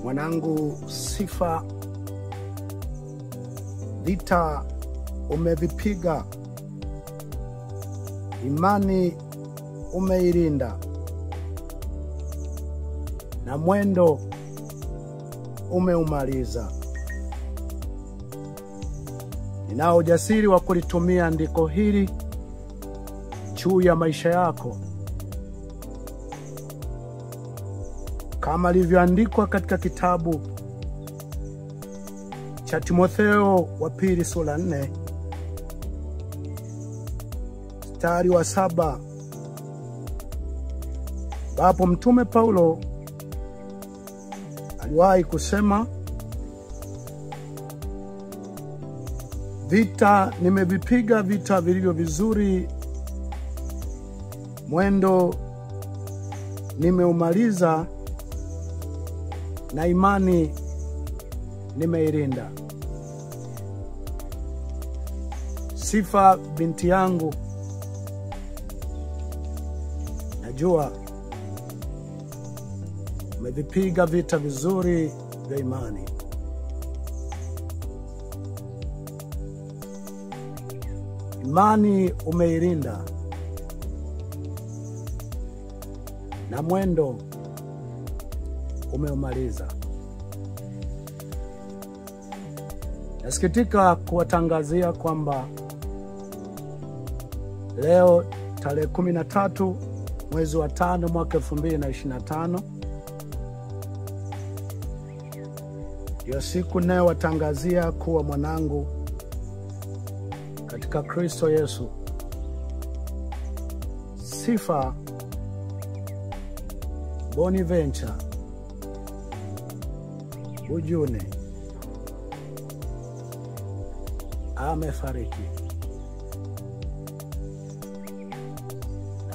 Mwanangu Sifa, vita umevipiga, imani umeilinda, na mwendo umeumaliza. Ninao ujasiri wa kulitumia andiko hili juu ya maisha yako, kama ilivyoandikwa katika kitabu cha Timotheo wa pili sura 4 mstari wa 7, ambapo Mtume Paulo aliwahi kusema, vita nimevipiga vita vilivyo vizuri, mwendo nimeumaliza, na imani nimeilinda. Sifa, binti yangu, najua umevipiga vita vizuri vya imani. Imani umeilinda, na mwendo umeumaliza. Nasikitika kuwatangazia kwamba leo tarehe 13 mwezi wa 5 mwaka 2025 ndio siku nayo watangazia kuwa mwanangu katika Kristo Yesu, Sifa Bonaventure Bujune amefariki.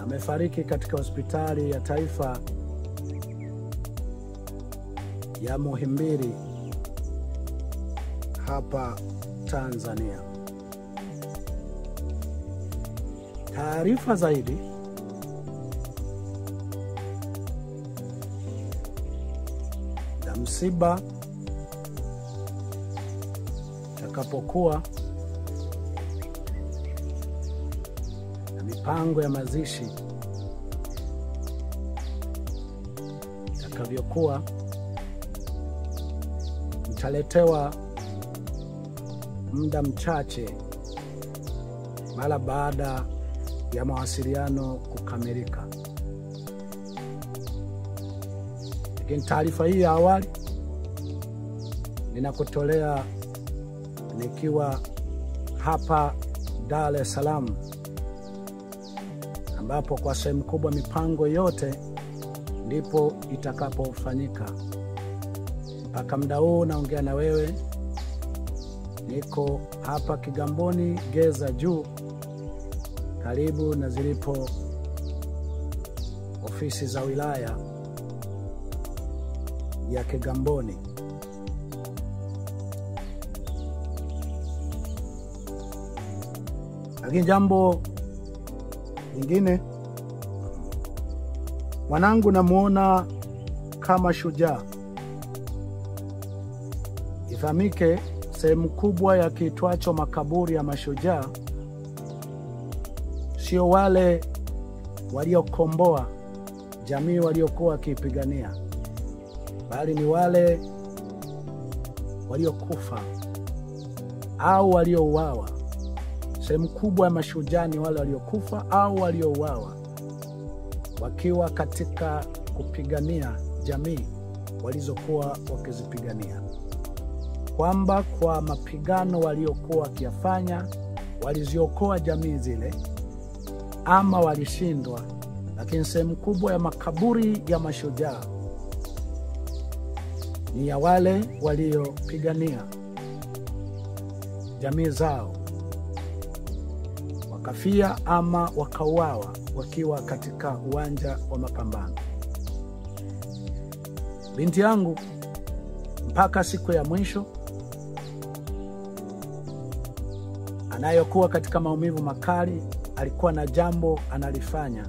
Amefariki katika hospitali ya taifa ya Muhimbili hapa Tanzania. Taarifa zaidi na msiba takapokuwa na mipango ya mazishi takavyokuwa, mtaletewa muda mchache mara baada ya mawasiliano kukamilika. Lakini taarifa hii ya awali ninakutolea nikiwa hapa Dar es Salaam, ambapo kwa sehemu kubwa mipango yote ndipo itakapofanyika. Mpaka muda huu naongea na wewe, niko hapa Kigamboni Geza Juu, karibu na zilipo ofisi za wilaya ya Kigamboni. Lakini jambo lingine, mwanangu namuona kama shujaa. Ifahamike, sehemu kubwa ya kiitwacho makaburi ya mashujaa sio wale waliokomboa jamii waliokuwa wakipigania, bali ni wale waliokufa au waliouawa. Sehemu kubwa ya mashujaa ni wale waliokufa au waliouawa wakiwa katika kupigania jamii walizokuwa wakizipigania, kwamba kwa mapigano waliokuwa wakiyafanya waliziokoa jamii zile ama walishindwa. Lakini sehemu kubwa ya makaburi ya mashujaa ni ya wale waliopigania jamii zao, wakafia ama wakauawa wakiwa katika uwanja wa mapambano. Binti yangu mpaka siku ya mwisho anayokuwa katika maumivu makali, alikuwa na jambo analifanya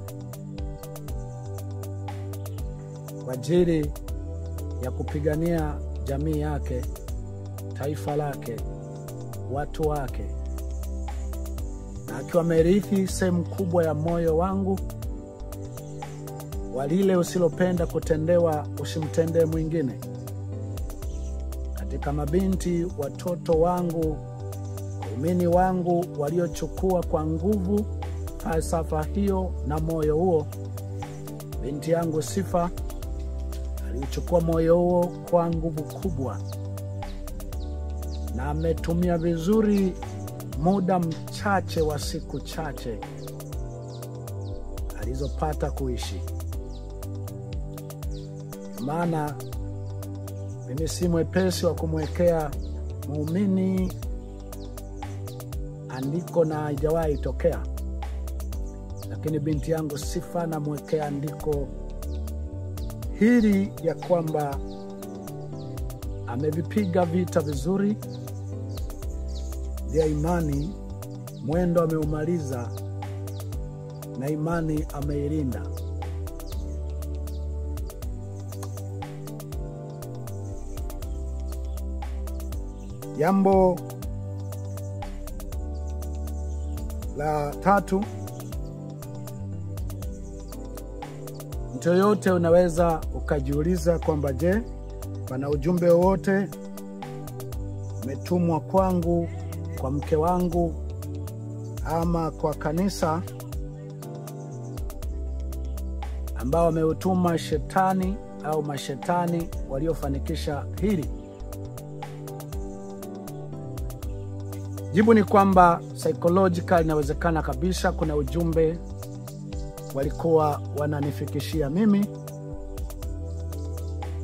kwa ajili ya kupigania jamii yake, taifa lake, watu wake. Na akiwa amerithi sehemu kubwa ya moyo wangu, walile usilopenda kutendewa usimtendee mwingine. Katika mabinti, watoto wangu, waumini wangu waliochukua kwa nguvu falsafa hiyo na moyo huo, binti yangu Sifa alichukua moyo huo kwa nguvu kubwa, na ametumia vizuri muda mchache wa siku chache alizopata kuishi. Maana mimi si mwepesi wa kumwekea muumini andiko na haijawahi tokea, lakini binti yangu Sifa namwekea andiko hili ya kwamba amevipiga vita vizuri vya imani, mwendo ameumaliza na imani ameilinda. Jambo la tatu, mtu yote unaweza ukajiuliza kwamba je, pana ujumbe wote umetumwa kwangu, kwa mke wangu, ama kwa kanisa ambao wameutuma shetani au mashetani waliofanikisha hili? Jibu ni kwamba psychological inawezekana kabisa kuna ujumbe walikuwa wananifikishia mimi,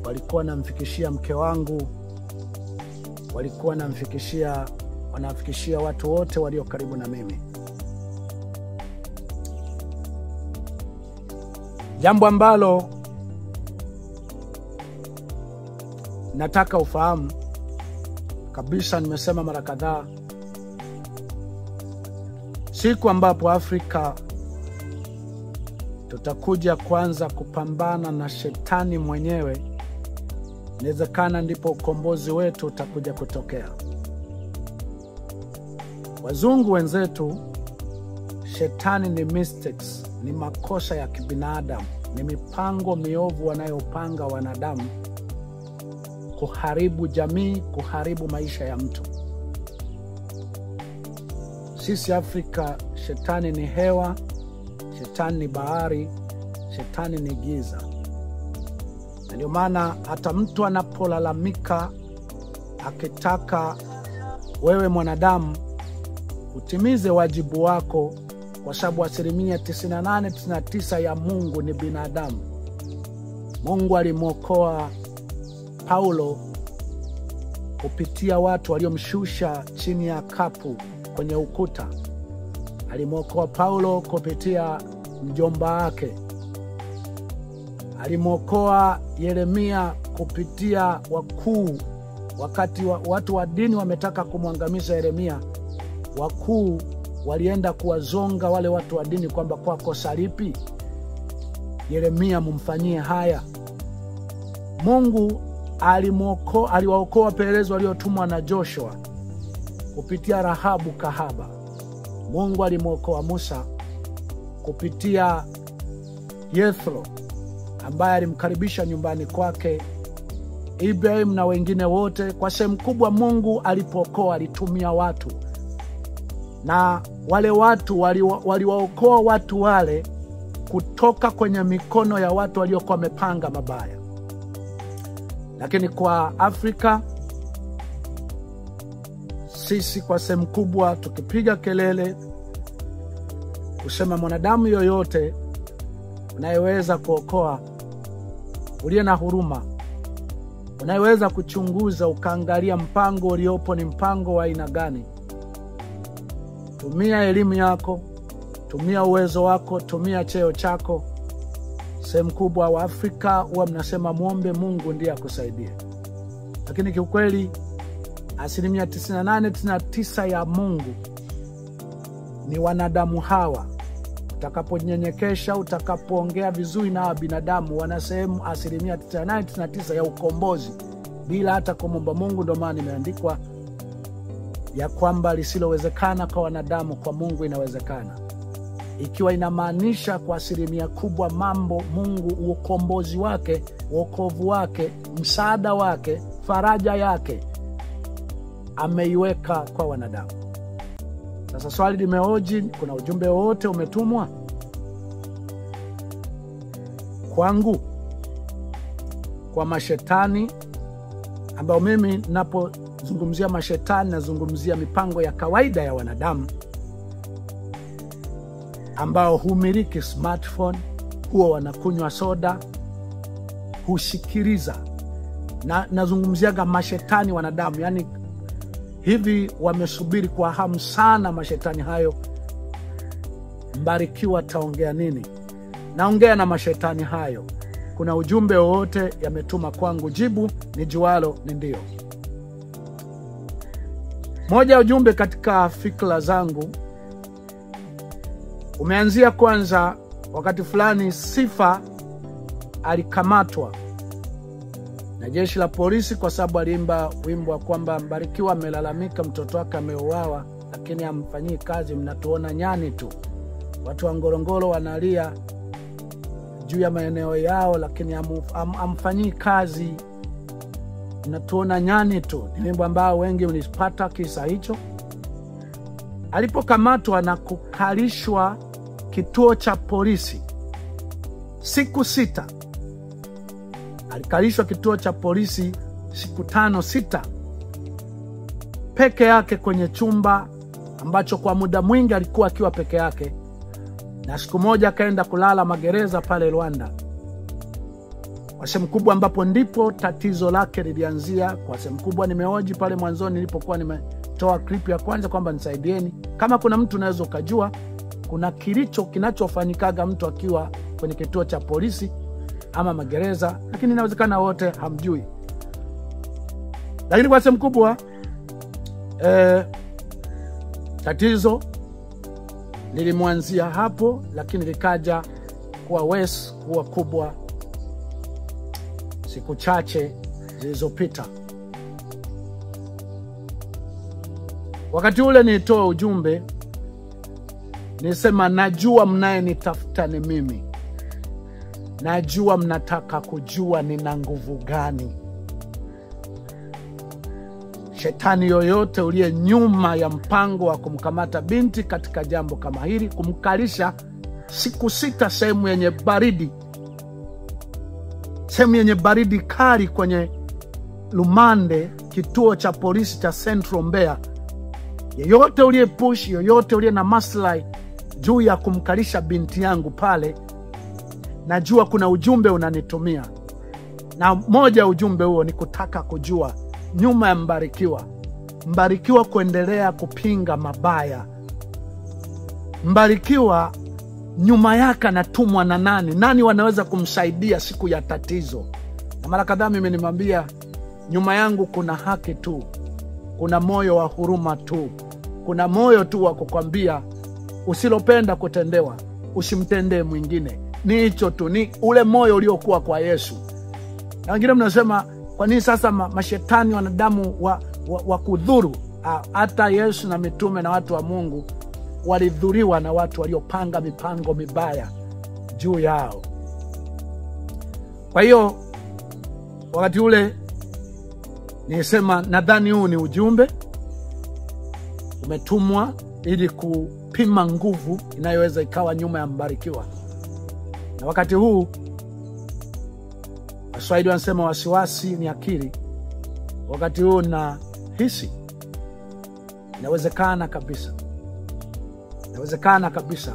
walikuwa wanamfikishia mke wangu, walikuwa wanafikishia watu wote walio karibu na mimi. Jambo ambalo nataka ufahamu kabisa, nimesema mara kadhaa, siku ambapo Afrika tutakuja kwanza kupambana na shetani mwenyewe, inawezekana ndipo ukombozi wetu utakuja kutokea. Wazungu wenzetu, shetani ni mistakes, ni makosa ya kibinadamu, ni mipango miovu wanayopanga wanadamu kuharibu jamii, kuharibu maisha ya mtu. Sisi Afrika, shetani ni hewa, shetani ni bahari, shetani ni giza. Na ndio maana hata mtu anapolalamika akitaka wewe mwanadamu utimize wajibu wako, kwa sababu 98-99 ya Mungu ni binadamu. Mungu alimwokoa Paulo kupitia watu waliomshusha chini ya kapu kwenye ukuta. Alimwokoa Paulo kupitia mjomba wake. Alimwokoa Yeremia kupitia wakuu. Wakati watu wa dini wametaka kumwangamiza Yeremia, wakuu walienda kuwazonga wale watu wa dini kwamba kwa kosa lipi Yeremia mumfanyie haya. Mungu aliwaokoa Perezi waliotumwa na Joshua kupitia Rahabu kahaba. Mungu alimwokoa Musa kupitia Yethro ambaye alimkaribisha nyumbani kwake, Ibrahim na wengine wote. Kwa sehemu kubwa Mungu alipokoa alitumia watu, na wale watu waliwaokoa watu wale kutoka kwenye mikono ya watu waliokuwa wamepanga mabaya. Lakini kwa Afrika sisi kwa sehemu kubwa tukipiga kelele kusema mwanadamu yoyote unayeweza kuokoa, uliye na huruma, unayeweza kuchunguza ukaangalia mpango uliopo ni mpango wa aina gani, tumia elimu yako, tumia uwezo wako, tumia cheo chako. Sehemu kubwa wa Afrika huwa mnasema muombe Mungu ndiye akusaidie, lakini kiukweli 98-99 ya Mungu ni wanadamu hawa. Utakaponyenyekesha, utakapoongea vizuri na binadamu, wana sehemu asilimia 99 ya ukombozi bila hata kumwomba Mungu. Ndio maana imeandikwa ya kwamba lisilowezekana kwa wanadamu kwa Mungu inawezekana, ikiwa inamaanisha kwa asilimia kubwa mambo Mungu, ukombozi wake, wokovu wake, msaada wake, faraja yake ameiweka kwa wanadamu. Sasa swali limehoji, kuna ujumbe wote umetumwa kwangu, kwa mashetani, ambao mimi napozungumzia mashetani nazungumzia mipango ya kawaida ya wanadamu ambao humiliki smartphone, huwa wanakunywa soda, husikiliza. Na nazungumziaga mashetani wanadamu, yani hivi wamesubiri kwa hamu sana mashetani hayo. Mbarikiwa taongea nini? Naongea na mashetani hayo. Kuna ujumbe wowote yametuma kwangu, jibu ni jualo ni ndio. Moja ujumbe katika fikra zangu umeanzia kwanza wakati fulani Sifa alikamatwa na jeshi la polisi kwa sababu aliimba wimbo wa kwamba Mbarikiwa amelalamika mtoto wake ameuawa, lakini hamfanyii kazi, mnatuona nyani tu. Watu wa Ngorongoro wanalia juu ya maeneo yao, lakini hamfanyii kazi, mnatuona nyani tu. Ni wimbo ambao wengi mlipata kisa hicho. Alipokamatwa na kukalishwa kituo cha polisi siku 6, alikalishwa kituo cha polisi siku 5-6 peke yake kwenye chumba ambacho kwa muda mwingi alikuwa akiwa peke yake, na siku moja akaenda kulala magereza pale Rwanda. Kwa sehemu kubwa ambapo ndipo tatizo lake lilianzia. Kwa sehemu kubwa nimehoji pale mwanzoni nilipokuwa nimetoa clip ya kwanza kwamba nisaidieni kama kuna mtu unaweza ukajua kuna kinachofanyikaga mtu akiwa kwenye kituo cha polisi ama magereza, lakini inawezekana wote hamjui. Lakini kwa sehemu kubwa tatizo lilimwanzia hapo, lakini likaja kuwa kubwa siku chache zilizopita. Wakati ule nilitoa ujumbe, nisema najua mnayenitafuta ni mimi. Najua mnataka kujua nina nguvu gani. Shetani yoyote uliye nyuma ya mpango wa kumkamata binti katika jambo kama hili, kumkalisha siku 6 sehemu yenye baridi, sehemu yenye baridi kali kwenye Lumande, kituo cha polisi cha Central Mbeya, yeyote uliye push, yeyote uliye na maslahi juu ya kumkalisha binti yangu pale, najua kuna ujumbe unanitumia. Na moja ujumbe huo ni kutaka kujua nyuma ya Mbarikiwa kuendelea kupinga mabaya. Mbarikiwa nyuma yake anatumwa na nani? Nani wanaweza kumsaidia siku ya tatizo? Na mara kadhaa mimi nimwambia, nyuma yangu kuna haki tu, kuna moyo wa huruma tu, kuna moyo tu wa kukwambia usilopenda kutendewa usimtendee mwingine. Ni hicho tu, ni ule moyo uliokuwa kwa Yesu. Na wengine mnasema kwa nini sasa mashetani wanadamu wa kudhuru? Hata Yesu na mitume na watu wa Mungu walidhuriwa na watu waliopanga mipango mibaya juu yao. Kwa hiyo wakati ule nisema nadhani huu ni ujumbe umetumwa ili kupima nguvu inayoweza ikawa nyuma ya Mbarikiwa. Na wakati huu Waswahili wanasema wasiwasi ni akili. Wakati huu na hisi inawezekana kabisa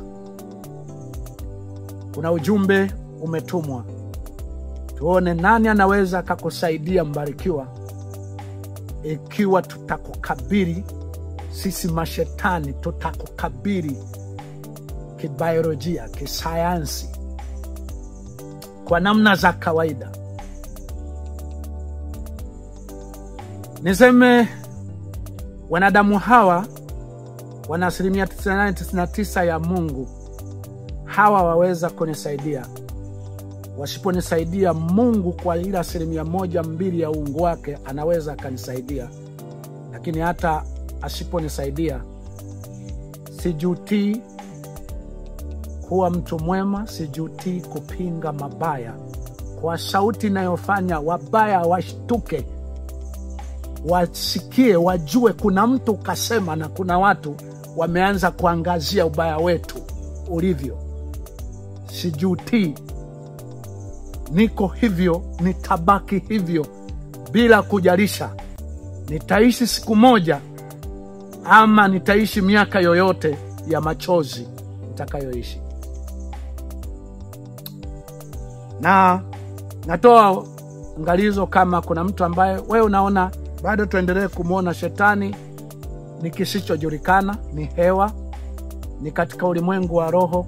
kuna ujumbe umetumwa. Tuone nani anaweza kukusaidia Mbarikiwa, ikiwa tutakukabili sisi mashetani, tutakukabili kibiolojia, kisayansi, kwa namna za kawaida. Niseme wanadamu hawa wana asilimia 99 ya Mungu. hawa waweza kunisaidia. Wasiponisaidia, Mungu kwa ile 1-2% ya uungu wake anaweza akanisaidia. Lakini hata asiponisaidia, sijutii kuwa mtu mwema, sijutii kupinga mabaya. Kwa sauti inayofanya wabaya washtuke, wasikie, wajue kuna mtu kasema, na kuna watu wameanza kuangazia ubaya wetu ulivyo. Sijutii, niko hivyo, nitabaki hivyo bila kujalisha nitaishi siku moja ama nitaishi miaka yoyote ya machozi nitakayoishi. Na natoa angalizo, kama kuna mtu ambaye wewe unaona bado tuendelee kumuona shetani ni kisichojulikana, ni hewa, ni katika ulimwengu wa roho,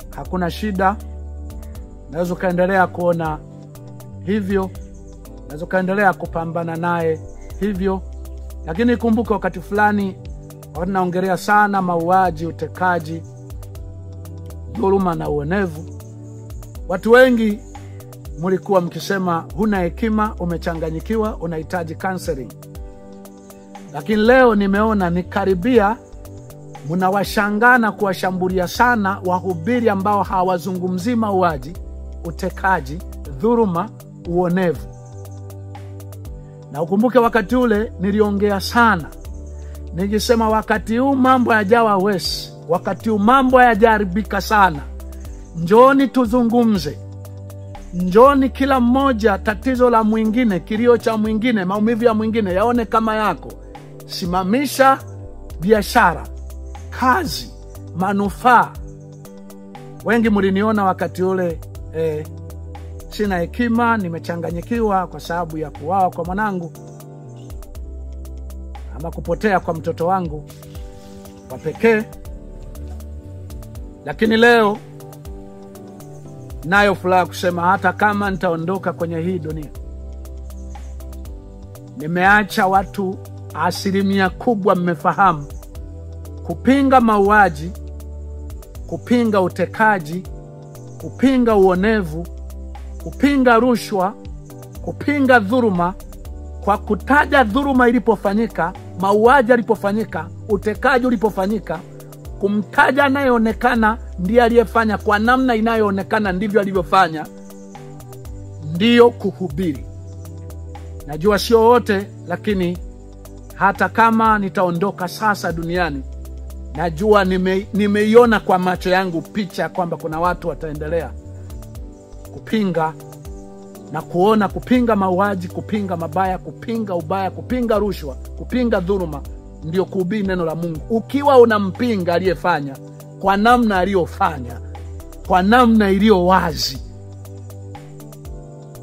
hakuna shida. Naweza kaendelea kuona hivyo, naweza kaendelea kupambana naye hivyo. Lakini kumbuka, wakati fulani wakati naongelea sana mauaji, utekaji, dhuluma na uonevu, watu wengi mlikuwa mkisema huna hekima, umechanganyikiwa, unahitaji counseling. Lakini leo nimeona nikaribia mnawashangana kuwashambulia sana wahubiri ambao hawazungumzi mauaji, utekaji, dhuluma, uonevu. Na ukumbuke wakati ule niliongea sana, nikisema wakati huu mambo yajawa wesi, wakati huu mambo yajaribika sana. Njoni tuzungumze, njoni kila mmoja tatizo la mwingine, kilio cha mwingine, maumivu ya mwingine yaone kama yako. Simamisha biashara, kazi, manufaa. Wengi mliniona wakati ule sina hekima, nimechanganyikiwa kwa sababu ya kuuawa kwa mwanangu ama kupotea kwa mtoto wangu wa pekee. Lakini leo nayo furaha kusema hata kama nitaondoka kwenye hii dunia, nimeacha watu 1% mmefahamu kupinga mauaji, kupinga utekaji, kupinga uonevu, kupinga rushwa, kupinga dhuluma, kwa kutaja dhuluma ilipofanyika, mauaji ilipofanyika, utekaji ulipofanyika, kumtaja anayeonekana ndiye aliyefanya, kwa namna inayoonekana ndivyo alivyofanya, ndiyo kuhubiri. Najua sio wote, lakini hata kama nitaondoka sasa duniani, najua nimeiona kwa macho yangu picha kwamba kuna watu wataendelea kupinga na kuona kupinga mauaji, kupinga mabaya, kupinga ubaya, kupinga rushwa, kupinga dhuluma, ndio kuhubiri neno la Mungu. Ukiwa unampinga aliyefanya kwa namna aliyofanya, kwa namna iliyo wazi,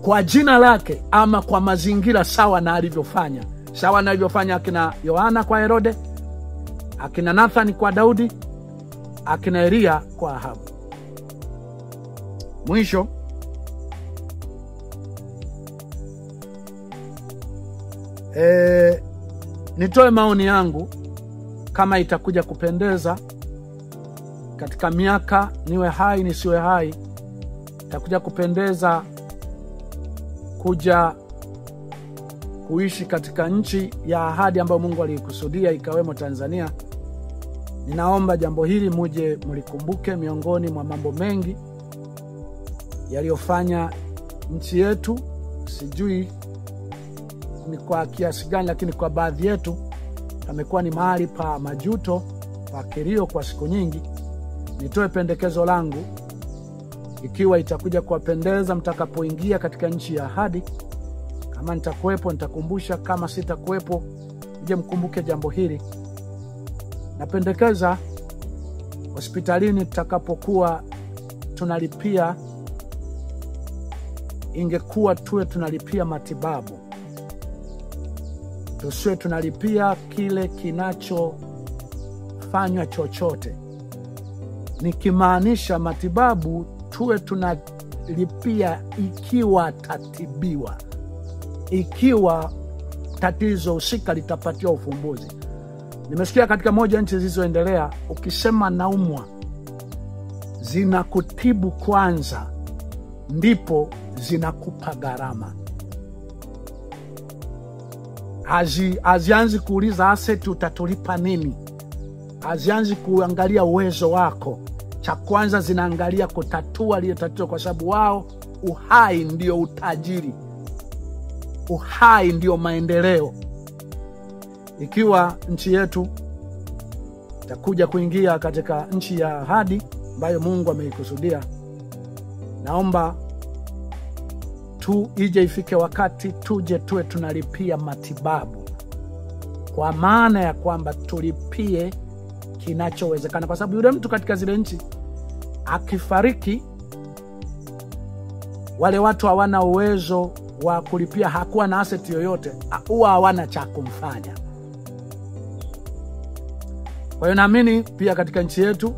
kwa jina lake ama kwa mazingira sawa na alivyofanya, sawa na alivyofanya akina Yohana kwa Herode, akina Nathani kwa Daudi, akina Elia kwa Ahabu. Mwisho, nitoe maoni yangu kama itakuja kupendeza katika miaka, niwe hai nisiwe hai, itakuja kupendeza kuja kuishi katika nchi ya ahadi ambayo Mungu alikusudia ikawemo Tanzania. Ninaomba jambo hili muje mlikumbuke miongoni mwa mambo mengi yaliyofanya nchi yetu, sijui ni kwa kiasi gani, lakini kwa baadhi yetu amekuwa ni mahali pa majuto, pa kilio kwa siku nyingi. Nitoe pendekezo langu, ikiwa itakuja kuwapendeza mtakapoingia katika nchi ya ahadi, kama nitakuwepo nitakumbusha, kama sitakuwepo uje mkumbuke jambo hili. Napendekeza hospitalini tutakapokuwa tunalipia, ingekuwa tuwe tunalipia matibabu, tusiwe tunalipia kile kinachofanywa chochote. Nikimaanisha matibabu, tuwe tunalipia ikiwa tatibiwa, ikiwa tatizo husika litapatiwa ufumbuzi. Nimesikia katika moja nchi zilizoendelea, ukisema naumwa zinakutibu kwanza, ndipo zinakupa gharama. Hazianzi kuuliza asset utatulipa nini. Hazianzi kuangalia uwezo wako. Cha kwanza zinaangalia kutatua lile tatizo, kwa sababu wao uhai ndio utajiri. Uhai ndio maendeleo. Ikiwa nchi yetu itakuja kuingia katika nchi ya ahadi ambayo Mungu ameikusudia, naomba ije ifike wakati tuje tuwe tunalipia matibabu, kwa maana ya kwamba tulipie kinachowezekana, kwa sababu yule mtu katika zile nchi akifariki, wale watu hawana uwezo wa kulipia, hakuwa na asset yoyote, huwa hawana cha kumfanya. Kwa hiyo naamini pia katika nchi yetu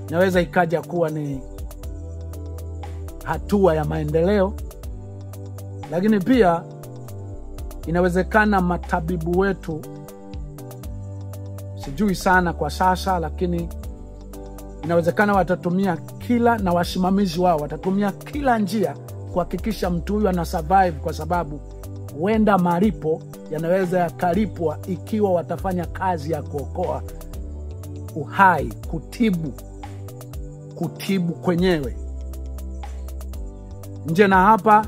inaweza ikaja kuwa ni hatua ya maendeleo, lakini pia inawezekana matabibu wetu, sijui sana kwa sasa, lakini inawezekana watatumia na wasimamizi wao watatumia kila njia kuhakikisha mtu huyu ana survive, kwa sababu huenda malipo yanaweza yakalipwa ikiwa watafanya kazi ya kuokoa uhai, kutibu kwenyewe. Nje na hapa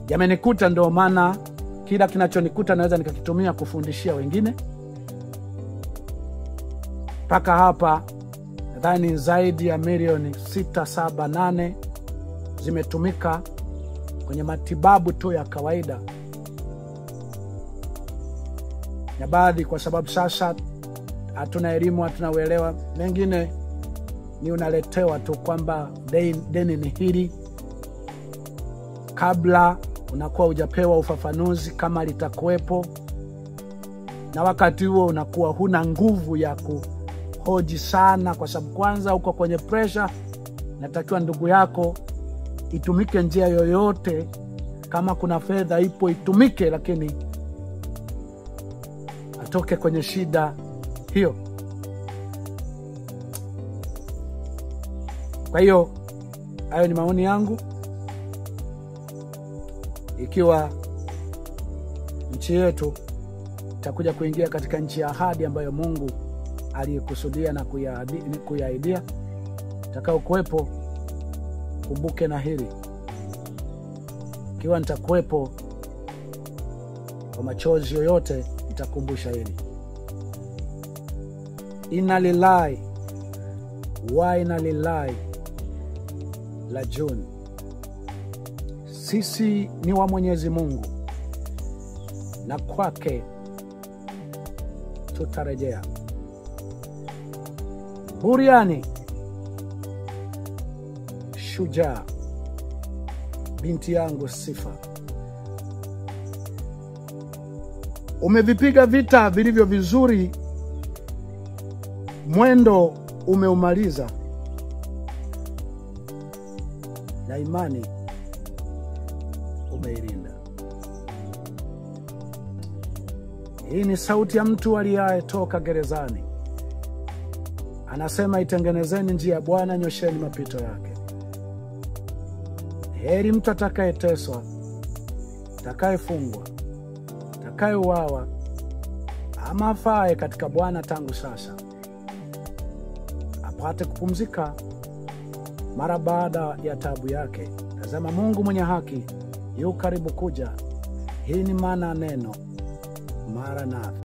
yamenikuta, ndio maana kila kinachonikuta naweza nikakitumia kufundishia wengine. Paka hapa nadhani zaidi ya milioni 6, 7, 8 zimetumika kwenye matibabu tu ya kawaida, na baadhi kwa sababu sasa hatuna elimu, hatuna uelewa, mengine ni unaletewa tu kwamba deni ni hili, kabla unakuwa hujapewa ufafanuzi kama litakuwepo, na wakati huo unakuwa huna nguvu ya kuhoji sana, kwa sababu kwanza uko kwenye pressure. Natakiwa ndugu yako itumike njia yoyote, kama kuna fedha ipo itumike, lakini atoke kwenye shida hiyo. Kwa hiyo hayo ni maoni yangu. Ikiwa nchi yetu itakuja kuingia katika nchi ya ahadi ambayo Mungu alikusudia na kuyaidia, takao kuwepo, kumbuke na hili. Ikiwa nitakuwepo kwa machozi yoyote, nitakumbusha hili. Inna lillahi wa inna ilaihi rajiun. Sisi ni wa Mwenyezi Mungu, na kwake tutarejea. Buriani shujaa, binti yangu Sifa, umevipiga vita vilivyo vizuri, mwendo umeumaliza, na imani umeilinda. Hii ni sauti ya mtu aliyetoka gerezani. Anasema, itengenezeni njia ya Bwana, nyosheni mapito yake. Heri mtu atakayeteswa, atakayefungwa, atakayeuawa, ama afae katika Bwana tangu sasa, apate kupumzika mara baada ya taabu yake. Tazama, Mungu mwenye haki yu karibu kuja. Hii ni maana neno Maranatha.